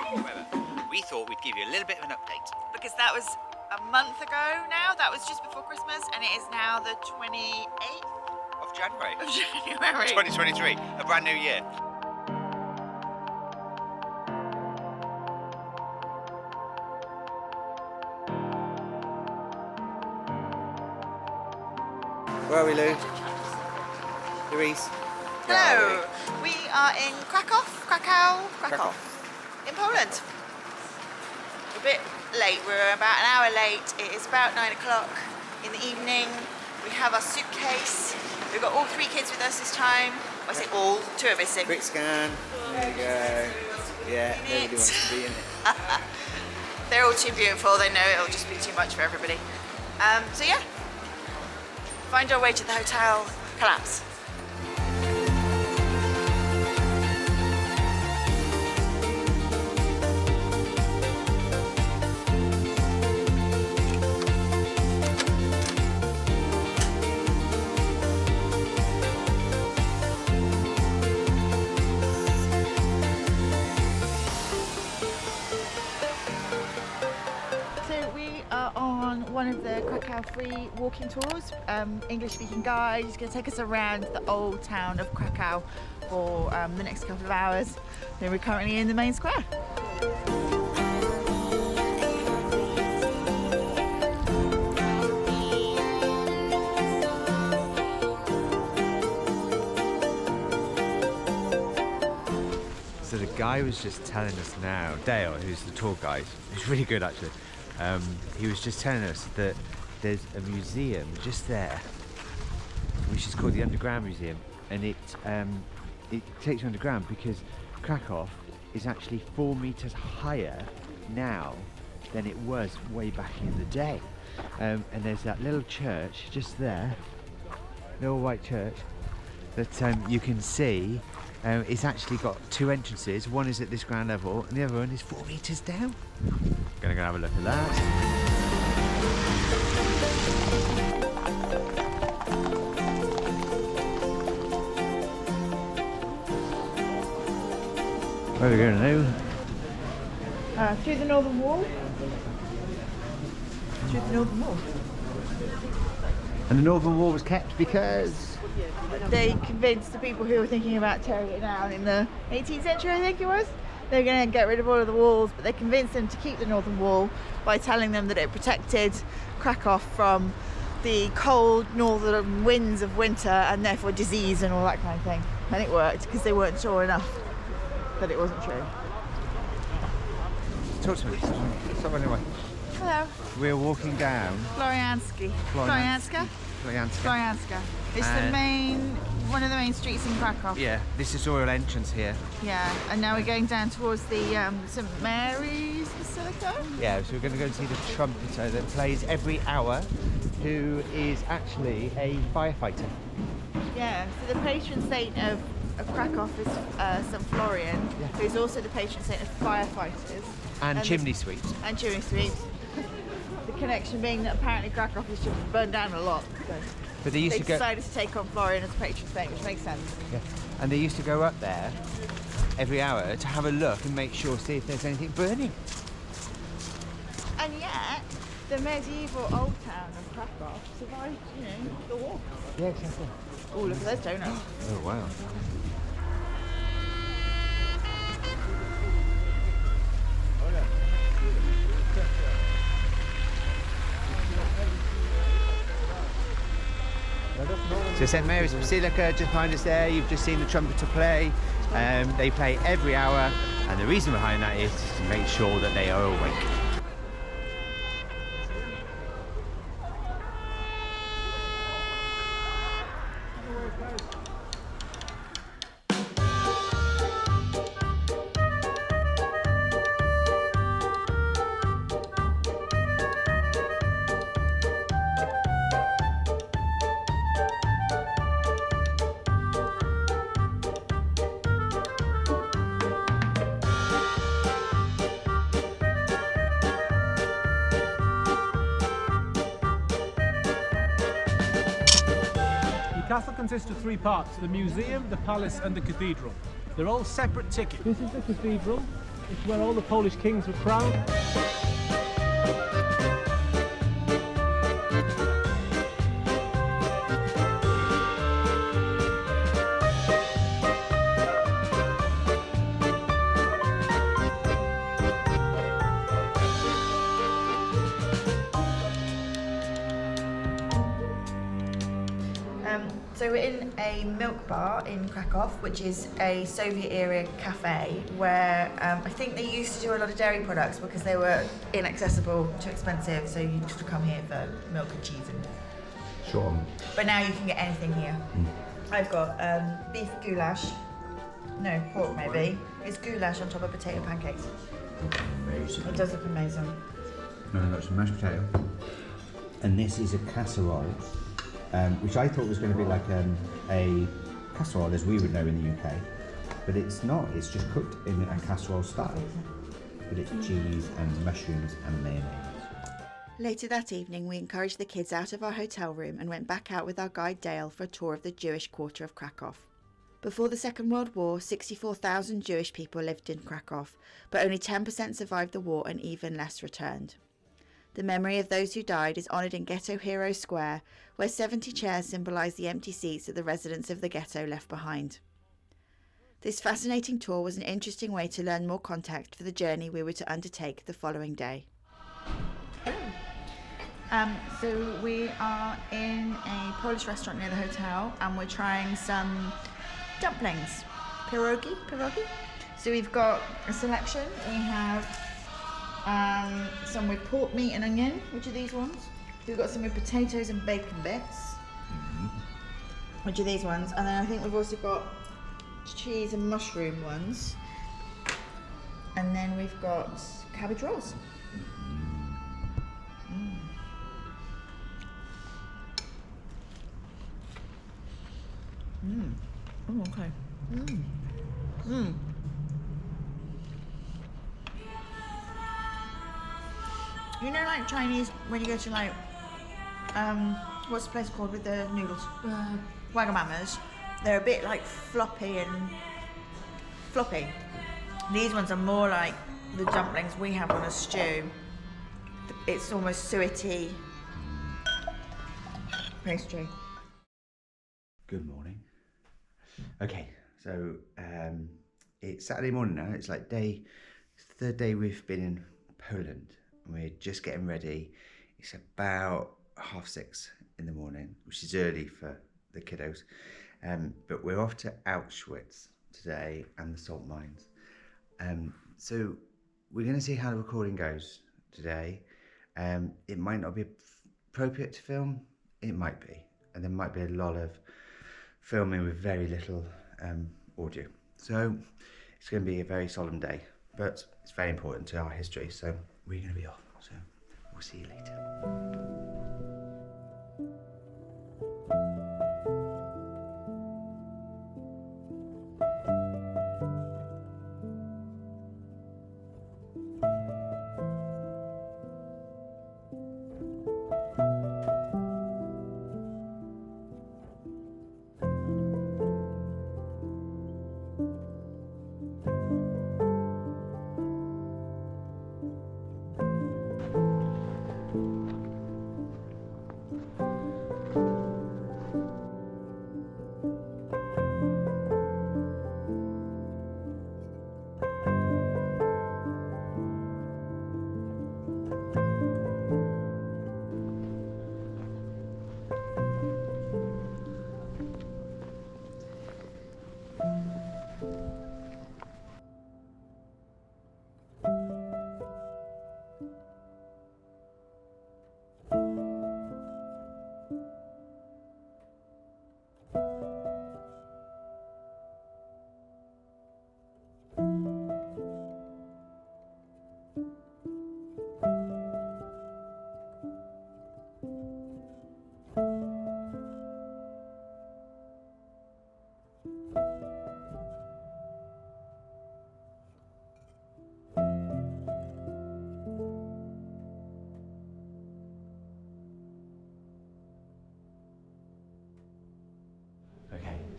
However, we thought we'd give you a little bit of an update. Because that was a month ago now. That was just before Christmas, and it is now the 28th Of January. of January. 2023, a brand new year. Where are we, Lou? Louise? Hello. We are in Krakow, in Poland. A bit late. We're about an hour late. It is about 9 o'clock in the evening. We have our suitcase. We've got all 3 kids with us this time. I say all, 2 of us in. Quick scan. There you go. Yeah, nobody wants to be in it. They're all too beautiful. They know it'll just be too much for everybody. So yeah, find our way to the hotel. Collapse. One of the Krakow free walking tours. English-speaking guide is going to take us around the old town of Krakow for the next couple of hours. Then we're currently in the main square. So the guy was just telling us now, Dale, who's the tour guide, who's really good actually, he was just telling us that there's a museum just there, which is called the Underground Museum, and it takes you underground because Krakow is actually 4 meters higher now than it was way back in the day. And there's that little church just there, little white church, that you can see. It's actually got 2 entrances. One is at this ground level and the other one is 4 meters down. Gonna go have a look at that. Where are we going now? Through the northern wall. Through the northern wall. And the northern wall was kept because they convinced the people who were thinking about tearing it down in the 18th century, I think it was. They were going to get rid of all of the walls, but they convinced them to keep the northern wall by telling them that it protected Krakow from the cold northern winds of winter and therefore disease and all that kind of thing. And it worked because they weren't sure enough that it wasn't true. Talk to me. Stop anyway. Hello. We're walking down Florianska. It's one of the main streets in Krakow. Yeah, this is Royal Entrance here. Yeah, and now we're going down towards the St Mary's Basilica. Yeah, so we're going to go and see the trumpeter that plays every hour, who is actually a firefighter. Yeah, so the patron saint of Krakow is St Florian, who's also the patron saint of firefighters. And chimney sweeps. And chimney sweeps. The connection being that apparently Krakow has just burned down a lot. So but they decided to take on Florian as patron saint, which makes sense. Yeah, and they used to go up there every hour to have a look and make sure, see if there's anything burning. And yet, the medieval old town of Krakow survived, the war. Yeah, exactly. Oh, look at those donuts. Oh, wow. So St Mary's Basilica just behind us there, you've just seen the trumpeter play. They play every hour, and the reason behind that is to make sure that they are awake. The castle consists of 3 parts: the museum, the palace and the cathedral. They're all separate tickets. This is the cathedral, It's where all the Polish kings were crowned. So we're in a milk bar in Krakow, which is a Soviet-era cafe where I think they used to do a lot of dairy products because they were inaccessible, too expensive, so you just come here for milk and cheese. Sure. But now you can get anything here. I've got beef goulash, no, pork maybe. It's goulash on top of potato pancakes. Amazing. It does look amazing. No, I've got some mashed potato. And this is a casserole, which I thought was going to be like a casserole as we would know in the UK. But it's not, it's just cooked in a casserole style. But it's cheese and mushrooms and mayonnaise. Later that evening, we encouraged the kids out of our hotel room and went back out with our guide Dale for a tour of the Jewish quarter of Krakow. Before the Second World War, 64,000 Jewish people lived in Krakow, but only 10% survived the war and even less returned. The memory of those who died is honoured in Ghetto Hero Square, where 70 chairs symbolise the empty seats that the residents of the ghetto left behind. This fascinating tour was an interesting way to learn more context for the journey we were to undertake the following day. So we are in a Polish restaurant near the hotel and we're trying some dumplings. Pierogi? So we've got a selection. We have some with pork, meat and onion, which are these ones. We've got some with potatoes and bacon bits, which are these ones. And then I think we've also got cheese and mushroom ones. And then we've got cabbage rolls. Oh, okay. You know, like Chinese, when you go to like, what's the place called with the noodles? Wagamamas. They're a bit like floppy. These ones are more like the dumplings we have on a stew. It's almost suety pastry. Good morning. Okay, so it's Saturday morning now. It's like it's the third day we've been in Poland. We're just getting ready. It's about 6:30 in the morning, which is early for the kiddos. But we're off to Auschwitz today and the salt mines. So we're going to see how the recording goes today. It might not be appropriate to film. It might be. And there might be a lot of filming with very little audio. So it's going to be a very solemn day, but it's very important to our history. So we're going to be off. So we'll see you later.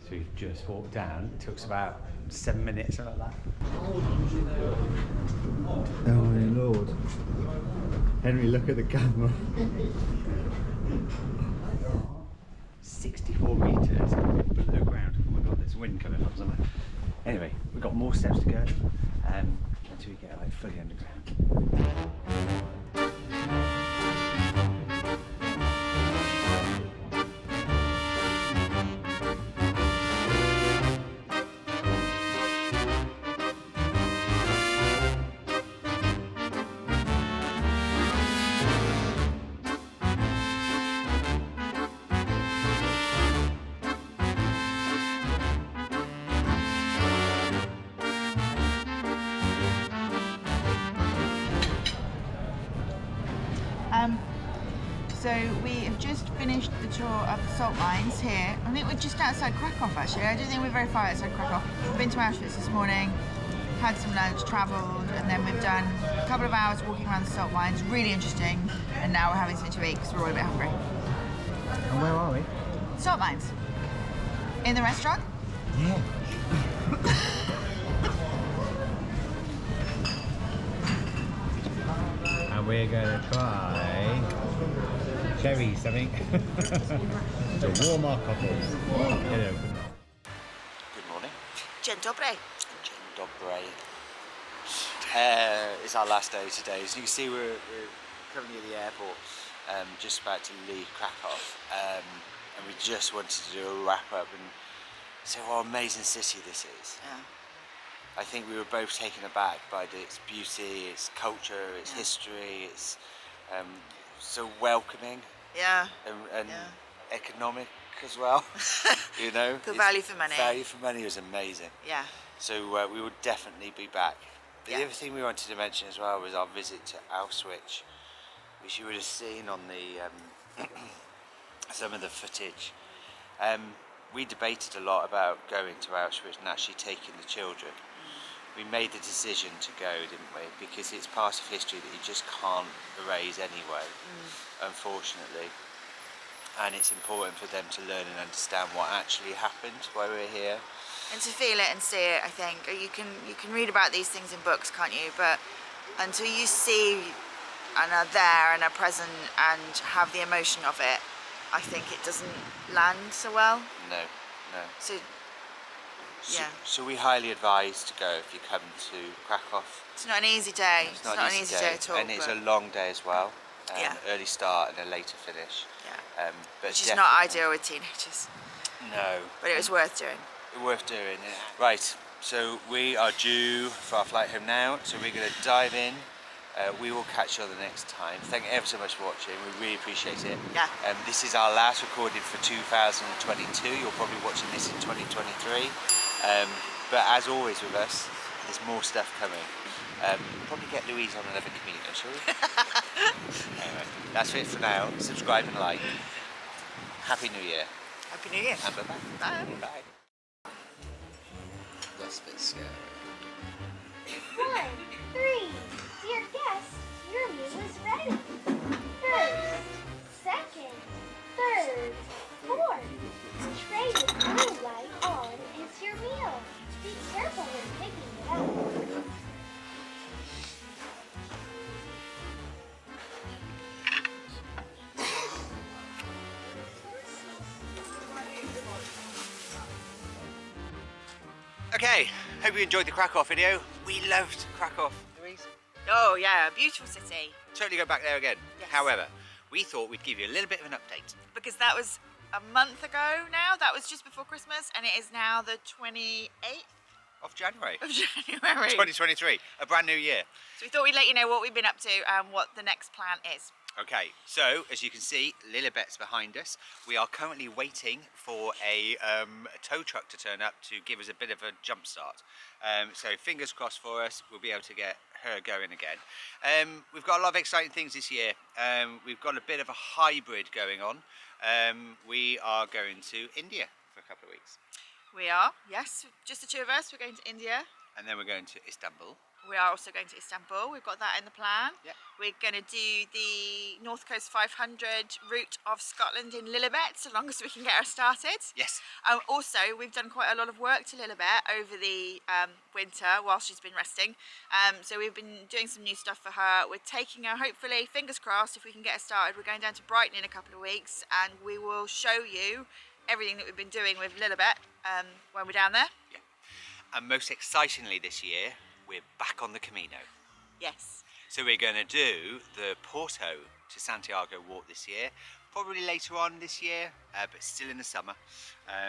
So we've just walked down. It took us about 7 minutes, something like that. Oh my lord. Henry, look at the camera. 64 metres below ground. Oh my god, there's wind coming from somewhere. Anyway, we've got more steps to go until we get like fully underground. So we have just finished the tour of the salt mines here. I think we're just outside Krakow actually. I don't think we're very far outside Krakow. We've been to Auschwitz this morning, had some lunch, travelled, and then we've done a couple of hours walking around the salt mines. Really interesting. And now we're having something to eat because we're all a bit hungry. And where are we? Salt mines. In the restaurant? Yeah. And we're going to try cherries, I think. To warm our cockles. Hello. Good morning. Dzień dobry. Dzień dobry. It's our last day today. As you can see, we're currently at the airport, just about to leave Krakow, and we just wanted to do a wrap up and say what an amazing city this is. Yeah. I think we were both taken aback by its beauty, its culture, its history. It's so welcoming. Yeah. And economic as well. You know, Good value for money. Value for money was amazing. Yeah. So we will definitely be back. But Yeah. the other thing we wanted to mention as well was our visit to Auschwitz, which you would have seen on the some of the footage. We debated a lot about going to Auschwitz and actually taking the children. We made the decision to go, didn't we? Because it's part of history that you just can't erase anyway, unfortunately. And it's important for them to learn and understand what actually happened while we're here. And to feel it and see it, I think. You can read about these things in books, can't you? But until you see and are there and are present and have the emotion of it, I think it doesn't land so well. No. So yeah. So we highly advise to go if you come to Krakow. It's not an easy day. It's not an easy day at all. And it's a long day as well. Yeah. Early start and a later finish. Yeah. But which is not ideal with teenagers. No. But it was worth doing. Worth doing, yeah. Right, so we are due for our flight home now, so we're going to dive in. We will catch you on the next time. Thank you ever so much for watching. We really appreciate it. Yeah. This is our last recording for 2022. You're probably watching this in 2023. But as always with us, there's more stuff coming. We'll probably get Louise on another comedian, shall we? Anyway, that's it for now. Subscribe and like. Happy New Year. Happy New Year. And bye-bye. Bye. Bye. That's a bit scary. 1, 3. Dear guest, your meal is ready. First, second, third, fourth. Tray with blue light on is your meal. Be careful when picking it up. Okay, hope you enjoyed the Krakow video. We loved Krakow, Louise. Oh yeah, beautiful city. Totally go back there again. Yes. However, we thought we'd give you a little bit of an update. Because that was a month ago now. That was just before Christmas, and it is now the 28th Of January. of January. 2023, a brand new year. So we thought we'd let you know what we've been up to and what the next plan is. Okay, so as you can see, Lilibet's behind us. We are currently waiting for a tow truck to turn up to give us a bit of a jump start. So fingers crossed for us, we'll be able to get her going again. We've got a lot of exciting things this year. We've got a bit of a hybrid going on. We are going to India for a couple of weeks. We are, yes, just the two of us. We're going to India. And then we're going to Istanbul. we are also going to Istanbul. We've got that in the plan. Yep. We're going to do the North Coast 500 route of Scotland in Lillibet, so long as we can get her started. Yes. Also, we've done quite a lot of work to Lillibet over the winter while she's been resting. So we've been doing some new stuff for her. We're taking her, hopefully, fingers crossed, if we can get her started. We're going down to Brighton in a couple of weeks, and we will show you everything that we've been doing with Lillibet when we're down there. Yeah. And most excitingly this year, we're back on the Camino. Yes. So we're going to do the Porto to Santiago walk this year, probably later on this year, but still in the summer,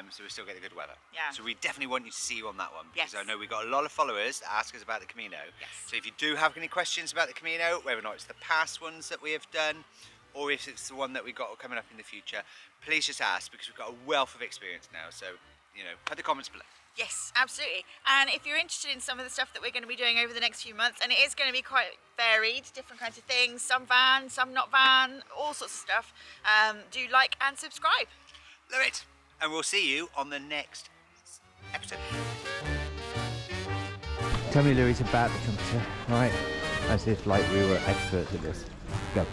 so we still get the good weather. Yeah. So we definitely want you to see you on that one, because Yes. I know we've got a lot of followers that ask us about the Camino. Yes. So if you do have any questions about the Camino, whether or not it's the past ones that we have done, or if it's the one that we've got coming up in the future, please just ask, because we've got a wealth of experience now. So, you know, put the comments below. Yes, absolutely. And if you're interested in some of the stuff that we're going to be doing over the next few months, and it is going to be quite varied, different kinds of things, some van, some not van, all sorts of stuff, do like and subscribe. Love it. And we'll see you on the next episode. Tell me, Louise, about the computer, right? As if like we were experts at this. Go.